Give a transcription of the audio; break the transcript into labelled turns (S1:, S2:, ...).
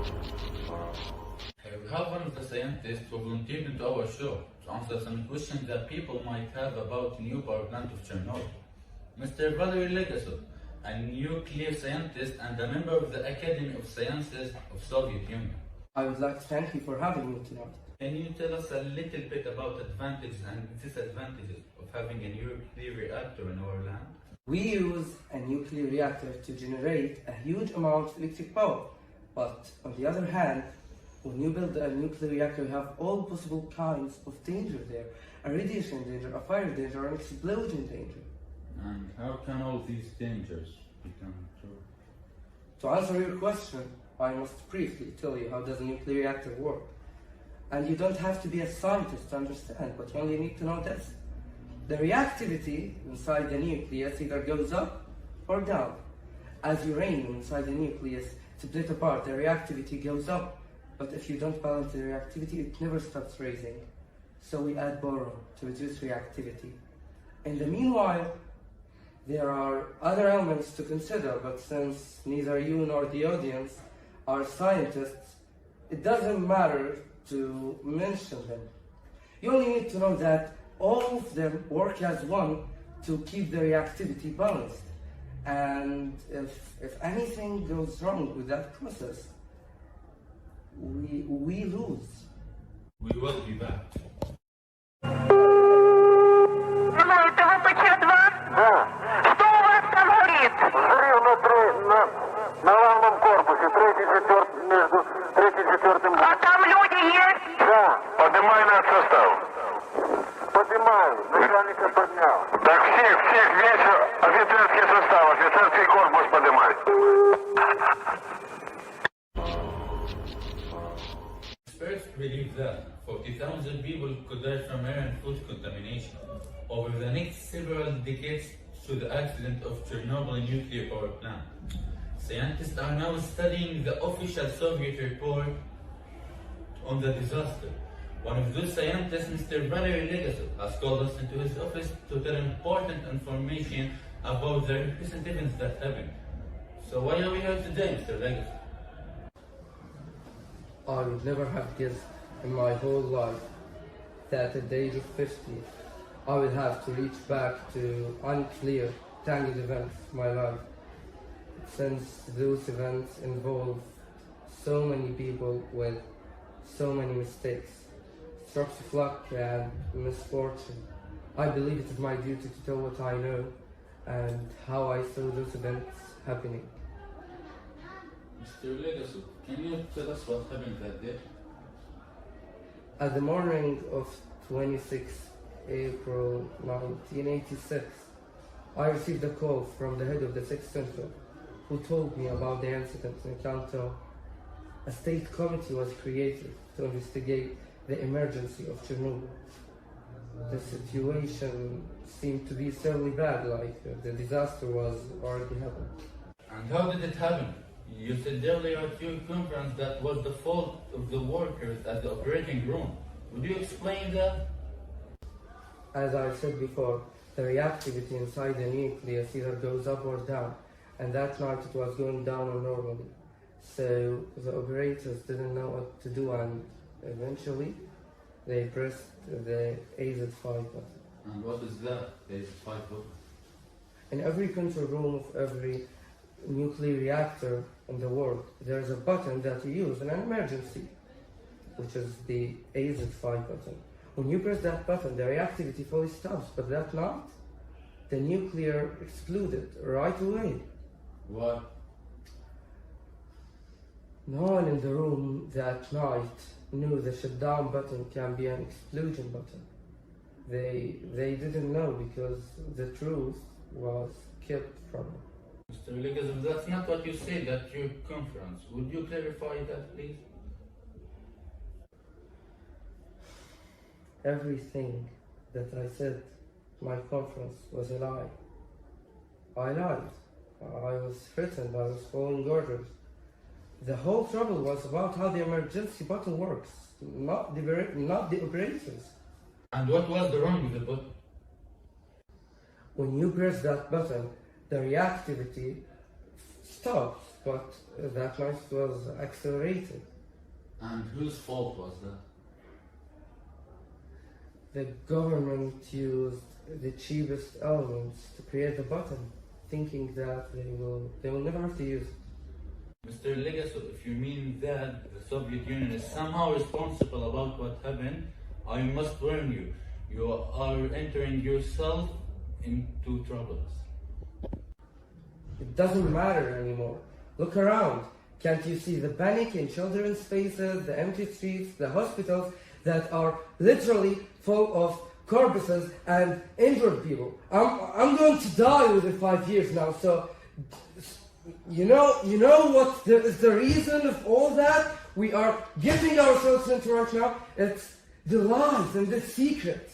S1: We have one of the scientists who volunteered into our show to answer some questions that people might have about new power plant of Chernobyl. Mr. Valery Legasov, a nuclear scientist and a member of the Academy of Sciences of Soviet Union.
S2: I would like to thank you for having me tonight.
S1: Can you tell us a little bit about advantages and disadvantages of having a nuclear reactor in our land?
S2: We use a nuclear reactor to generate a huge amount of electric power. But on the other hand, when you build a nuclear reactor, you have all possible kinds of danger there. A radiation danger, a fire danger, an explosion danger.
S1: And how can all these dangers become true?
S2: To answer your question, I must briefly tell you how does a nuclear reactor work. And you don't have to be a scientist to understand, but you only need to know this. The reactivity inside the nucleus either goes up or down. As uranium inside the nucleus split apart, the reactivity goes up. But if you don't balance the reactivity, it never stops raising. So we add boron to reduce reactivity. In the meanwhile, there are other elements to consider, but since neither you nor the audience are scientists, it doesn't matter to mention them. You only need to know that all of them work as one to keep the reactivity balanced. And if anything goes wrong with that process, we lose.
S1: We will be back.
S3: Ну, это ВПЧ-2?
S4: Да.
S3: Что у вас там горит?
S4: Взрыв на главном корпусе, между третьим и четвертым.
S3: А там люди есть?
S4: Да.
S5: Поднимай над состав.
S4: Поднимаю, начальника поднял.
S5: Так всех, весь офицерский состав, офицерский корпус поднимай.
S1: Experts believe that 40,000 people could die from air and food contamination over the next several decades through the accident of Chernobyl nuclear power plant. Scientists are now studying the official Soviet report on the disaster. One of those scientists, Mr. Valery Legasov, has called us into his office to tell important information about the recent events that happened. So why are we here today, Mr. Legasov?
S2: I would never have guessed in my whole life that at the age of 50, I would have to reach back to unclear, tangled events of my life. Since those events involve so many people with so many mistakes, strokes of luck and misfortune, I believe it is my duty to tell what I know and how I saw those events happening.
S1: Mr. Legasov, can you tell us what happened that day?
S2: At the morning of 26 April 1986, I received a call from the head of the 6th Central, who told me about the incident in Kanto. A state committee was created to investigate the emergency of Chernobyl. The situation seemed to be terribly bad, like the disaster was already happened.
S1: And how did it happen? You said earlier at your conference that was the fault of the workers at the operating room. Would you explain that?
S2: As I said before, the reactivity inside the nucleus either goes up or down, and that night it was going down normally. So the operators didn't know what to do, and eventually they pressed the AZ5 button.
S1: And what is that? There is 5 button.
S2: In every control room of every nuclear reactor in the world, there is a button that you use in an emergency, which is the AZ5 button. When you press that button, the reactivity fully stops, but that night, the nuclear exploded right away.
S1: Why?
S2: No one in the room that night knew the shutdown button can be an explosion button. They didn't know because the truth was kept from them.
S1: Mr. Legasov, that's not what you said at your conference. Would you clarify that, please?
S2: Everything that I said at my conference was a lie. I lied. I was threatened. I was following orders. The whole trouble was about how the emergency button works, not the operators.
S1: And what was the wrong with the button?
S2: When you press that button, the reactivity stops but that noise was accelerated.
S1: And whose fault was that?
S2: The government used the cheapest elements to create the button, thinking that they will never have to use it.
S1: Mr. Legaso, if you mean that the Soviet Union is somehow responsible about what happened, I must warn you, you are entering yourself into troubles.
S2: It doesn't matter anymore. Look around. Can't you see the panic in children's faces, the empty streets, the hospitals that are literally full of corpses and injured people? I'm going to die within 5 years now, so you know what is the reason of all that we are getting ourselves into right now? It's the lies and the secrets.